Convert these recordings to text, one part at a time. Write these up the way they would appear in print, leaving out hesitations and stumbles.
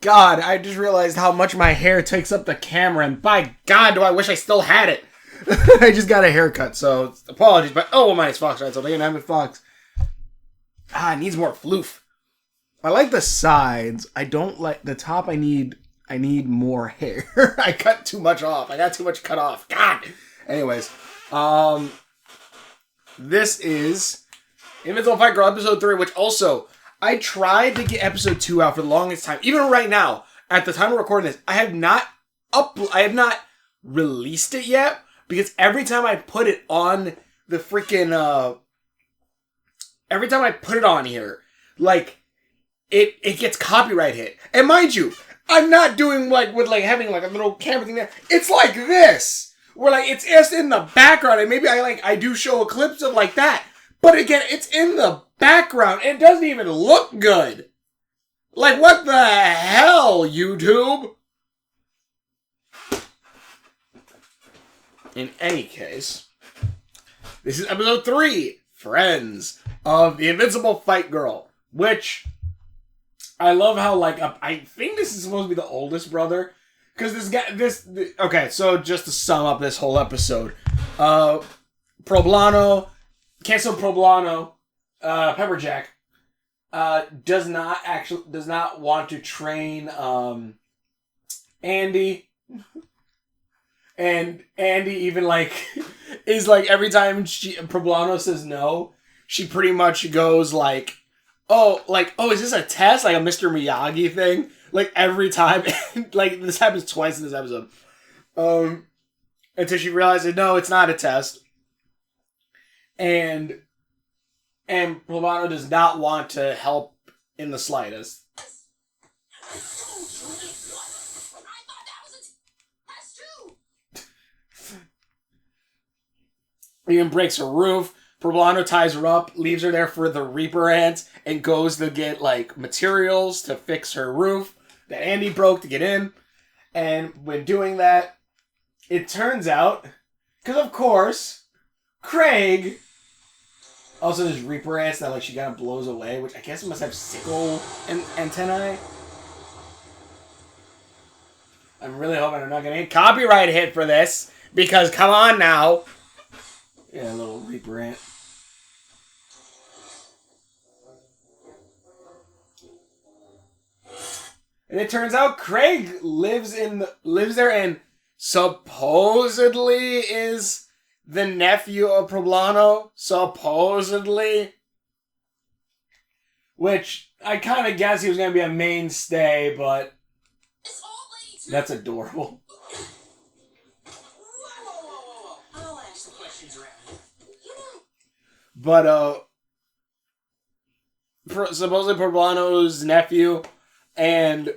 God, I just realized how much my hair takes up the camera, and by God, do I wish I still had it. I just got a haircut, so apologies, but oh, my name's Fox, right? So they're gonna have it Fox. It needs more floof. I like the sides. I don't like the top. I need more hair. I cut too much off. I got too much cut off. God. Anyways, this is Invincible Fight Girl episode 3, which also I tried to get episode 2 out for the longest time. Even right now, at the time of recording this, I have not released it yet because every time I put it on the freaking every time I put it on here, like it gets copyright hit. And mind you, I'm not doing like with like having like a little camera thing there. It's like this. Where like it's just in the background and maybe I do show a clips of like that. But again, it's in the background. It doesn't even look good. Like what the hell, YouTube? In any case, this is episode 3, Friends of the Invincible Fight Girl, which I love how, like, I think this is supposed to be the oldest brother, because okay, so just to sum up this whole episode, Poblano, Pepperjack, does not want to train, Andy, and Andy even, like, is, like, every time Poblano says no, she pretty much goes, like, oh, is this a test? Like a Mr. Miyagi thing? Like, every time, like, this happens twice in this episode. Until she realizes, no, it's not a test. And Poblano does not want to help in the slightest. Even breaks her roof. Poblano ties her up, leaves her there for the Reaper ants, and goes to get, like, materials to fix her roof that Andy broke to get in. And when doing that, it turns out, because of course, Craig, also there's Reaper ants that, like, she kind of blows away, which I guess must have sickle antennae. I'm really hoping I'm not going to get copyright hit for this, because come on now. Yeah, a little Reaper ant. And it turns out Craig lives there and supposedly is the nephew of Poblano. Supposedly. Which I kind of guess he was going to be a mainstay, but that's adorable. But, supposedly Poblano's nephew, and,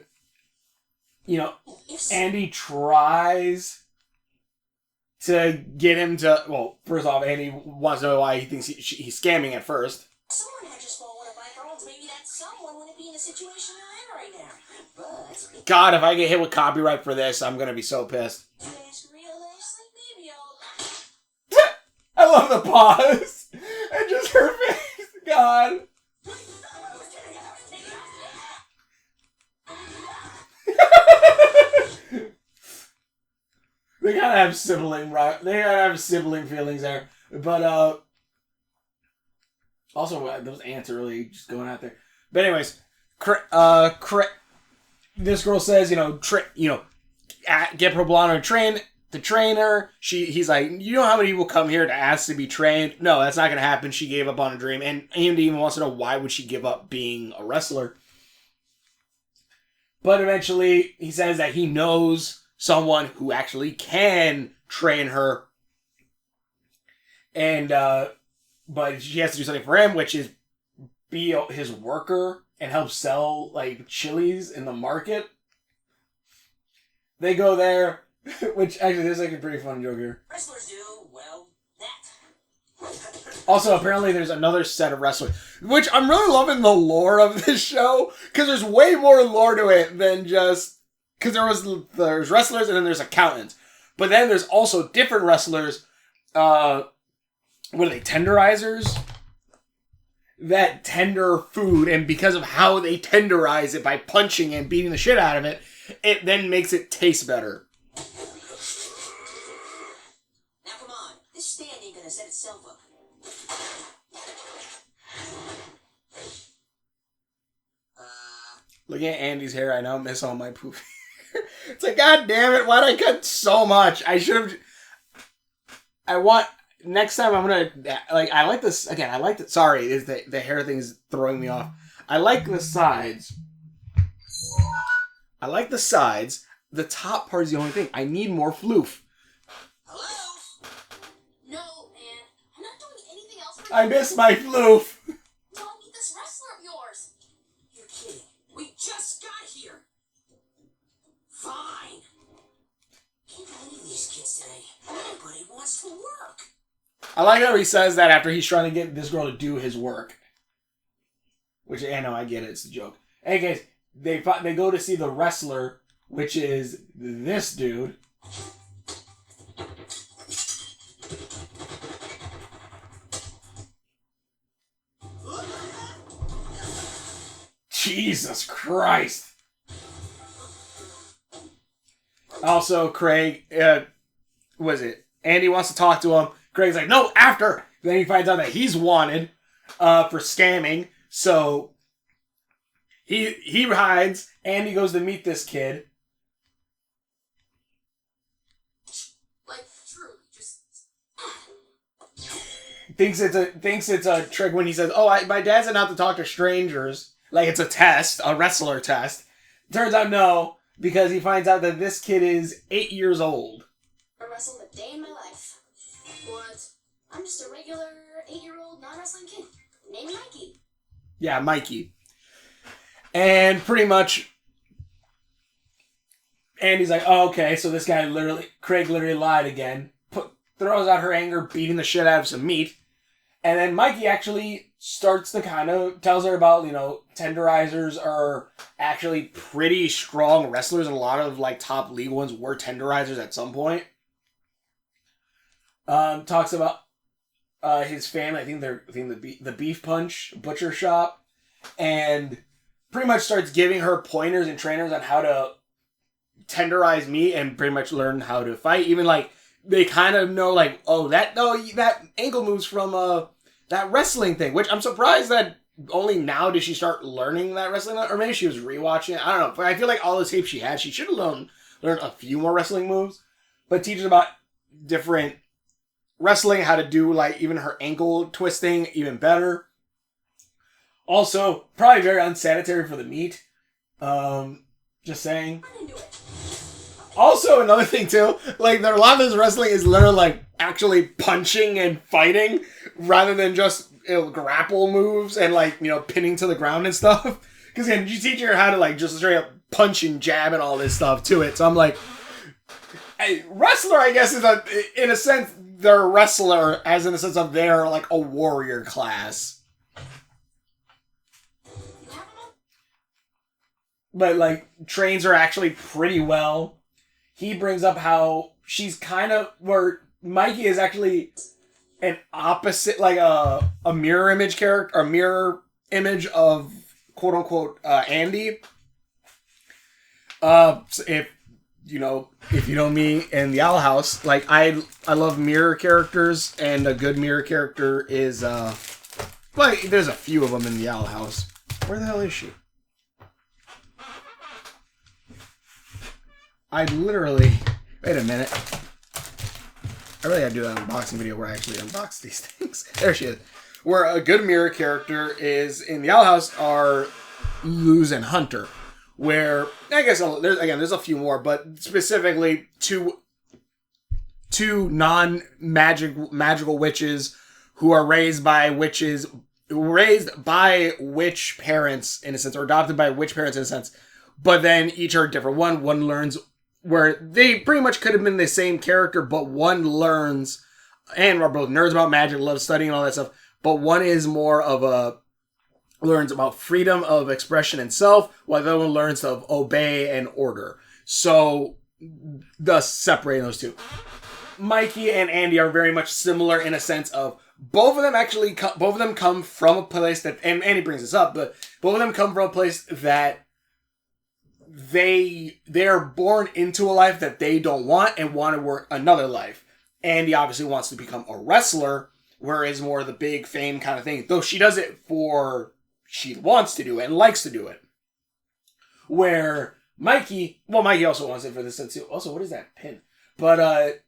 you know, Andy tries to get him to, well, first off, Andy wants to know why he thinks he's scamming at first. Someone had just fallen by girls, maybe that someone wouldn't be in the situation you're in right now. But God, if I get hit with copyright for this, I'm gonna be so pissed. I love the pause. And just her face. God. They gotta have sibling feelings there. But, also, those ants are really just going out there. But anyways, this girl says, get Poblano to train her. He's like, you know how many people come here to ask to be trained? No, that's not going to happen. She gave up on a dream. And Andy even wants to know why would she give up being a wrestler. But eventually, he says that he knows someone who actually can train her. And, but she has to do something for him, which is be his worker and help sell, like, chilies in the market. They go there, which actually there's like a pretty fun joke here. Wrestlers do, well, that. Also, apparently there's another set of wrestlers, which I'm really loving the lore of this show, because there's way more lore to it than just, because there's wrestlers and then there's accountants. But then there's also different wrestlers, what are they, tenderizers? that tender food, and because of how they tenderize it by punching and beating the shit out of it, it then makes it taste better. Now come on, this stand ain't gonna set itself up. Looking at Andy's hair, I now miss all my poop. It's like, God damn it, why'd I cut so much? I should have... Next time I'm gonna... Like, I like this... Again, I like the... Sorry, is the hair thing is throwing me off. I like the sides. I like the sides. The top part is the only thing. I need more floof. Hello? No, man. I'm not doing anything else for you. I miss my floof. Don't meet this wrestler of yours. You're kidding. We just got here. Fine. Can't do any of these kids today. Nobody wants to work. I like how he says that after he's trying to get this girl to do his work. Which, I know, I get it. It's a joke. Hey, guys, they go to see the wrestler, which is this dude. Jesus Christ. Also, Craig, was it? Andy wants to talk to him. Craig's like, no, after. Then he finds out that he's wanted for scamming. So he hides. Andy goes to meet this kid. Like, truly, just... Thinks it's a trick when he says, oh, my dad said not to talk to strangers. Like it's a test, a wrestler test. Turns out no, because he finds out that this kid is 8 years old. I wrestled a day in my life. What? I'm just a regular 8-year-old non-wrestling kid named Mikey. Yeah, Mikey. And pretty much, Andy's like, oh, okay, so this guy Craig literally lied again. Throws out her anger, beating the shit out of some meat. And then Mikey actually starts to kind of tells her about, tenderizers are actually pretty strong wrestlers, and a lot of top league ones were tenderizers at some point. Talks about his family. I think the Beef Punch butcher shop, and pretty much starts giving her pointers and trainers on how to tenderize meat and pretty much learn how to fight. Even they kind of know that ankle moves from that wrestling thing, which I'm surprised that only now did she start learning that wrestling, or maybe she was rewatching it. I don't know. But I feel like all the tapes she had, she should have learned a few more wrestling moves, but teaches about different wrestling, how to do even her ankle twisting even better. Also, probably very unsanitary for the meat. Just saying. Also, another thing too, a lot of this wrestling is literally actually punching and fighting rather than just grapple moves and pinning to the ground and stuff. Because again, you teach her how to just straight up punch and jab and all this stuff to it. So I'm like, a wrestler, I guess, is in a sense they're a wrestler, as in the sense of they're a warrior class. But trains her actually pretty well. He brings up how she's kind of where Mikey is actually an opposite, a mirror image character, or mirror image of quote unquote Andy. So if you know me and the Owl House, I love mirror characters, and a good mirror character is there's a few of them in the Owl House. Where the hell is she? I literally... Wait a minute. I really gotta do an unboxing video where I actually unbox these things. There she is. Where a good mirror character is in the Owl House are Luz and Hunter. Where, I guess, there's a few more, but specifically two non-magical witches who are raised by witch parents, in a sense, or adopted by witch parents, in a sense. But then each are different. One learns... where they pretty much could have been the same character, but one learns, and are both nerds about magic, love studying and all that stuff, but one is more of learns about freedom of expression and self, while the other one learns to obey and order. So, thus separating those two. Mikey and Andy are very much similar in a sense of both of them actually, both of them come from a place that, and Andy brings this up, but both of them come from a place that they're born into a life that they don't want and want to work another life. Andy obviously wants to become a wrestler, whereas more the big fame kind of thing, though she does it for, she wants to do it and likes to do it. Where Mikey also wants it for this sense too. Also, what is that pin? But,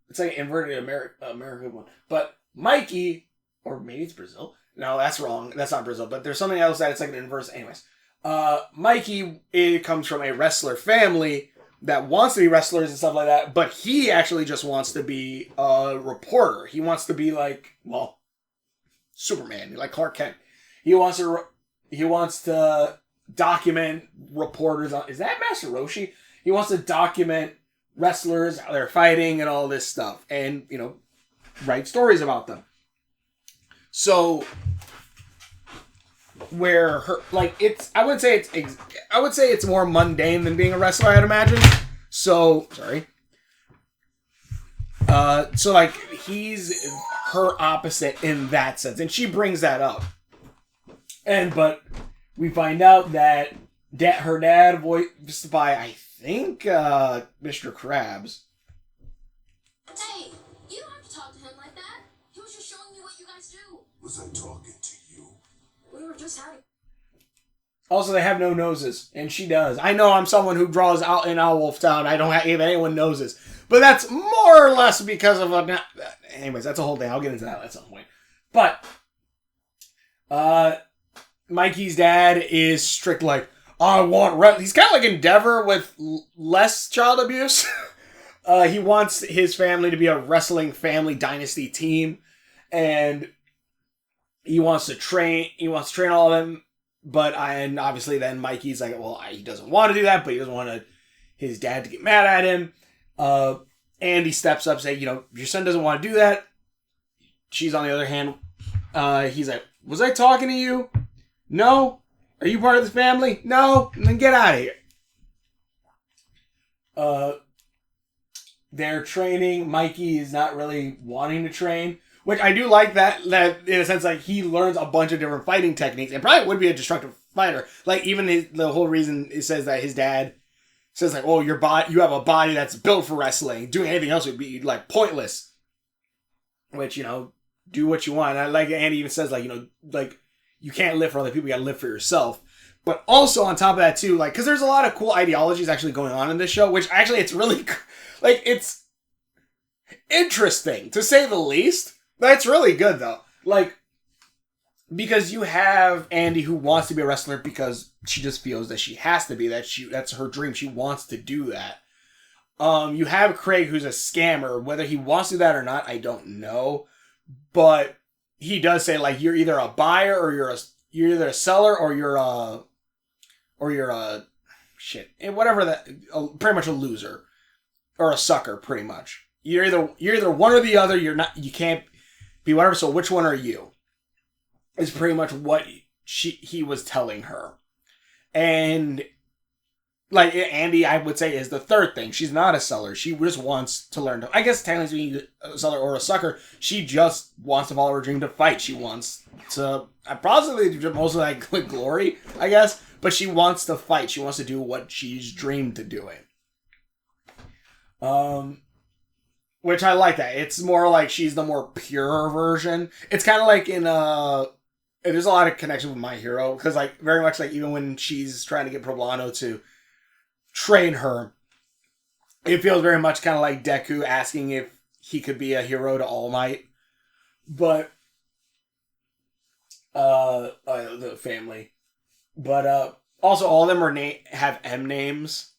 it's like an inverted American one. But Mikey, or maybe it's Brazil. No, that's wrong. That's not Brazil. But there's something else that it's like an inverse. Anyways, Mikey, it comes from a wrestler family that wants to be wrestlers and stuff like that. But he actually just wants to be a reporter. He wants to be like, well, Superman, like Clark Kent. He wants to document reporters on. Is that Master Roshi? He wants to document wrestlers, how they're fighting, and all this stuff, and write stories about them. So, where her I would say it's more mundane than being a wrestler, I'd imagine. So sorry. So like he's her opposite in that sense, and she brings that up. But we find out that her dad, voiced by I think Mr. Krabs. Hey, you don't have to talk to him like that. He was just showing me what you guys do. Was I talking to you? We were just having. Also, they have no noses, and she does. I know I'm someone who draws out in Owlwolf Town. I don't have anyone noses, but that's more or less because of a. Anyways, that's a whole thing. I'll get into that at some point. But Mikey's dad is strict, like, I want... He's kind of like Endeavor with less child abuse. He wants his family to be a wrestling family dynasty team. And he wants to train all of them. And obviously then Mikey's like, well, he doesn't want to do that, but he doesn't want his dad to get mad at him. Andy steps up, saying, your son doesn't want to do that. She's on the other hand, he's like, was I talking to you? No? Are you part of the family? No? Then get out of here. They're training. Mikey is not really wanting to train, which I do like that in a sense, like he learns a bunch of different fighting techniques and probably would be a destructive fighter. Like even the whole reason it says that his dad says like, oh, you have a body that's built for wrestling. Doing anything else would be like pointless. Which, do what you want. I like Andy even says like, like you can't live for other people, you gotta live for yourself. But also on top of that too, like, because there's a lot of cool ideologies actually going on in this show, which actually it's really, like, it's interesting to say the least. That's really good though. Like, because you have Andy who wants to be a wrestler because she just feels that she has to be, that's her dream. She wants to do that. You have Craig who's a scammer. Whether he wants to do that or not, I don't know. But he does say like you're either a buyer or you're either a seller or you're a shit. And whatever that pretty much a loser. Or a sucker, pretty much. You're either one or the other, you can't be whatever, so which one are you? Is pretty much what he was telling her. And like Andy, I would say, is the third thing. She's not a seller. She just wants to learn to... I guess technically being a seller or a sucker, she just wants to follow her dream to fight. She wants to... Possibly mostly like glory, I guess. But she wants to fight. She wants to do what she's dreamed to doing. Which I like that. It's more like she's the more pure version. It's kind of like in... There's a lot of connection with My Hero. Because like very much like even when she's trying to get Poblano to train her, it feels very much kind of like Deku asking if he could be a hero to All Might. But the family. But also all of them have M names.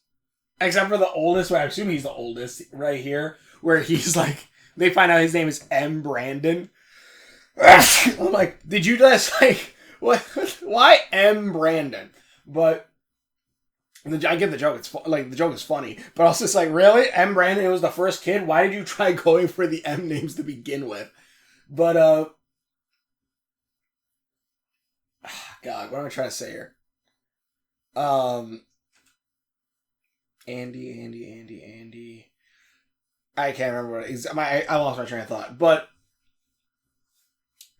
Except for the oldest, where I assume he's the oldest right here, where he's like, they find out his name is M. Brandon. I'm like, did you just like, what? Why M. Brandon? But I get the joke. It's like the joke is funny, but also it's like, really, M. Brandon was the first kid. Why did you try going for the M names to begin with? But God, what am I trying to say here? Andy. I can't remember what it is. I lost my train of thought. But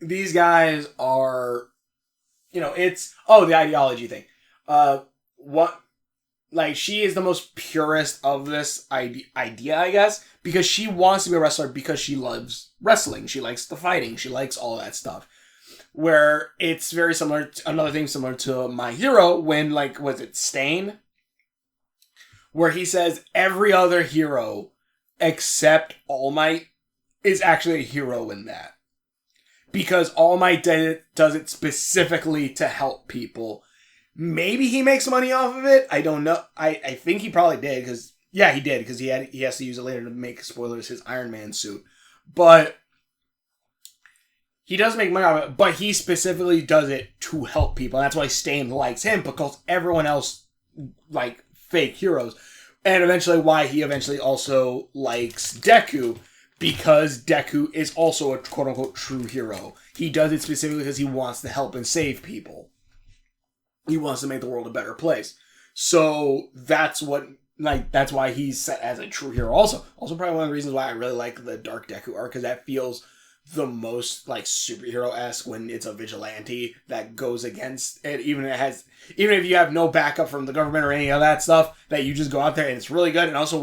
these guys are, it's the ideology thing. What like she is the most purest of this idea, I guess, because she wants to be a wrestler because she loves wrestling. She likes the fighting. She likes all that stuff. Where it's very similar to another thing similar to My Hero when was it Stain? Where he says every other hero except All Might is actually a hero in that. Because All Might does it specifically to help people. Maybe he makes money off of it. I don't know. I think he probably did because he did because he has to use it later to make, spoilers, his Iron Man suit. But he does make money off of it, but he specifically does it to help people. And that's why Stain likes him, because everyone else fake heroes. And eventually why he also likes Deku, because Deku is also a quote-unquote true hero. He does it specifically because he wants to help and save people. He wants to make the world a better place. So that's that's why he's set as a true hero also. Also probably one of the reasons why I really like the Dark Deku arc, because that feels the most superhero-esque when it's a vigilante that goes against it, even if you have no backup from the government or any of that stuff, that you just go out there and it's really good. And also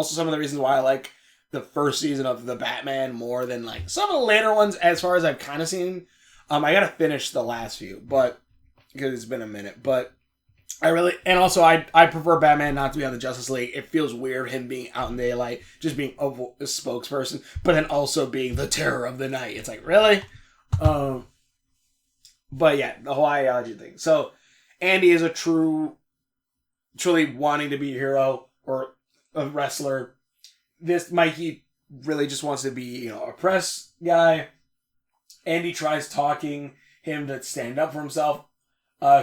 some of the reasons why I like the first season of the Batman more than some of the later ones, as far as I've kind of seen. I gotta finish the last few, but because it's been a minute, but I prefer Batman not to be on the Justice League. It feels weird him being out in daylight, just being a spokesperson, but then also being the terror of the night. It's really? But yeah, the whole ideology thing. So, Andy is a truly wanting to be a hero or a wrestler. This Mikey really just wants to be, a press guy. Andy tries talking him to stand up for himself.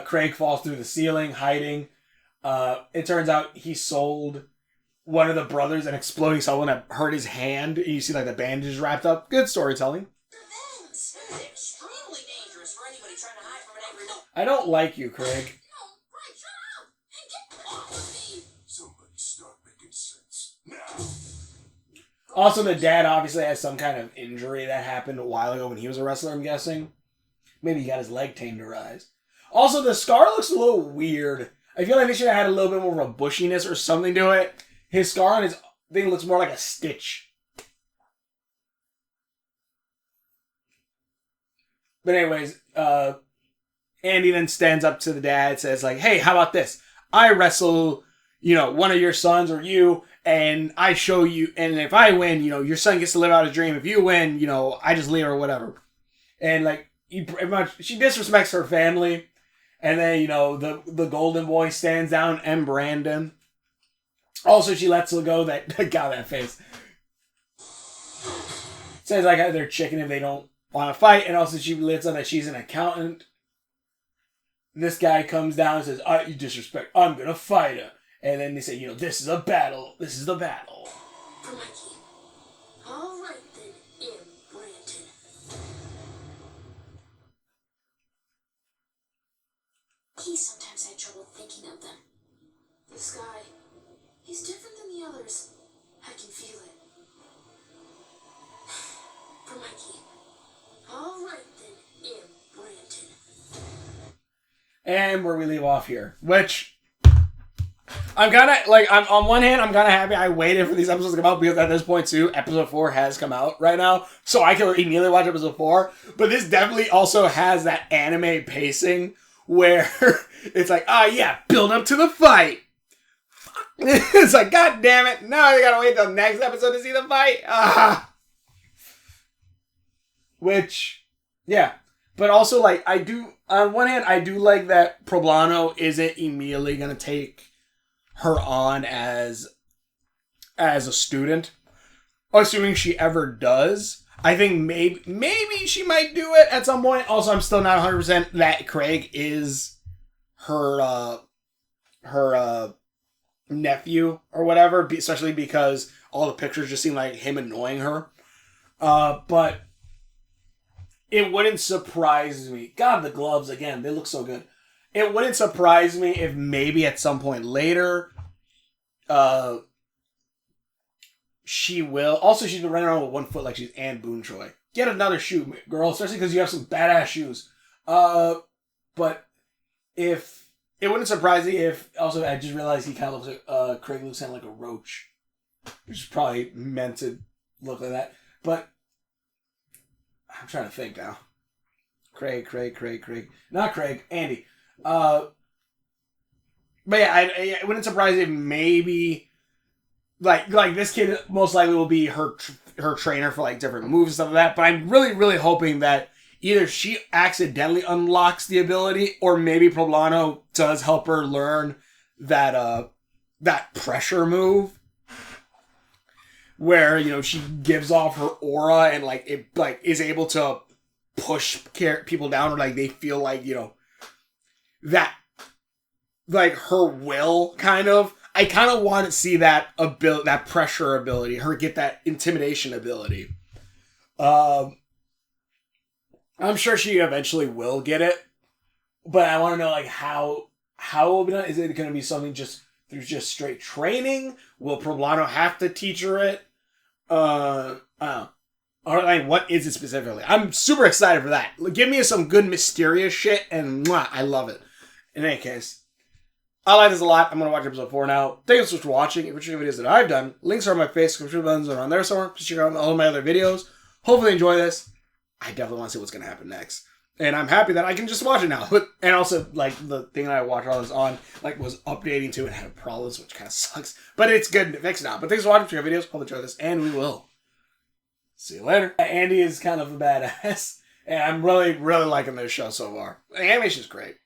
Craig falls through the ceiling, hiding. It turns out he sold one of the brothers an exploding cell phone that hurt his hand. And you see the bandage wrapped up. Good storytelling. It's extremely dangerous for anybody trying to hide from an angry dog. I don't like you, Craig. No, Craig, shut up! And get off of me! Somebody start making sense now. Also, the dad obviously has some kind of injury that happened a while ago when he was a wrestler, I'm guessing. Maybe he got his leg tenderized. Also, the scar looks a little weird. I feel like they should have had a little bit more of a bushiness or something to it. His scar on his thing looks more like a stitch. But anyways, Andy then stands up to the dad, says hey, how about this? I wrestle, one of your sons or you, and I show you, and if I win, your son gets to live out his dream. If you win, I just leave or whatever. And she disrespects her family. And then, the golden boy stands down, M. Brandon. Also, she lets her go that face. Says they're chicken if they don't want to fight. And also she lets on that she's an accountant. This guy comes down and says, you disrespect, I'm going to fight her. And then they say, this is a battle. This is the battle. For Mikey. All right then, M. Brandon. He sometimes had trouble thinking of them. This guy, he's different than the others. I can feel it. For Mikey. All right then, M. Brandon. And where we leave off here, which I'm kind of I'm on one hand, I'm kind of happy I waited for these episodes to come out, because at this point too, episode 4 has come out right now, so I can immediately watch episode 4. But this definitely also has that anime pacing where it's build up to the fight. It's god damn it, now you gotta wait till next episode to see the fight. Which, yeah. But also, I do, on one hand, I do like that Poblano isn't immediately gonna take her on as a student. Assuming she ever does. I think maybe she might do it at some point. Also, I'm still not 100% that Craig is her nephew or whatever, especially because all the pictures just seem like him annoying her. But it wouldn't surprise me. God, the gloves, again, they look so good. It wouldn't surprise me if maybe at some point later, she will. Also, she's been running around with one foot like she's Anne Boone Choi. get another shoe, girl, especially because you have some badass shoes. But if it wouldn't surprise me if also I just realized he kind of looks like Craig looks kind of like a roach, which is probably meant to look like that. But I'm trying to think now. Craig, not Craig, Andy. But yeah, it wouldn't surprise me if maybe like this kid most likely will be her trainer for like different moves and stuff like that. But I'm really hoping that either she accidentally unlocks the ability, or maybe Poblano does help her learn that that pressure move, where you know she gives off her aura and like it like is able to push people down, or like they feel like you know that like her will kind of. I kind of want to see that ability, that pressure ability, her get that intimidation ability. I'm sure she eventually will get it, but I want to know like how it will be done. Is it going to be something just through just straight training? Will Poblano have to teach her it? I don't know. Or like, what is it specifically? I'm super excited for that. Give me some good mysterious shit, and mwah, I love it. In any case, I like this a lot. I'm going to watch episode 4 now. Thank you so much for watching. If you're videos that I've done, links are on my face, subscription buttons are on there somewhere. Just check out all of my other videos. Hopefully you enjoy this. I definitely want to see what's going to happen next. And I'm happy that I can just watch it now. And also, like, the thing that I watched all this on, like, was updating to and had problems, which kind of sucks. But it's good to fix now. But thanks for watching your videos. Hope you enjoy this, and we will see you later. Andy is kind of a badass. And I'm really liking this show so far. The animation's great.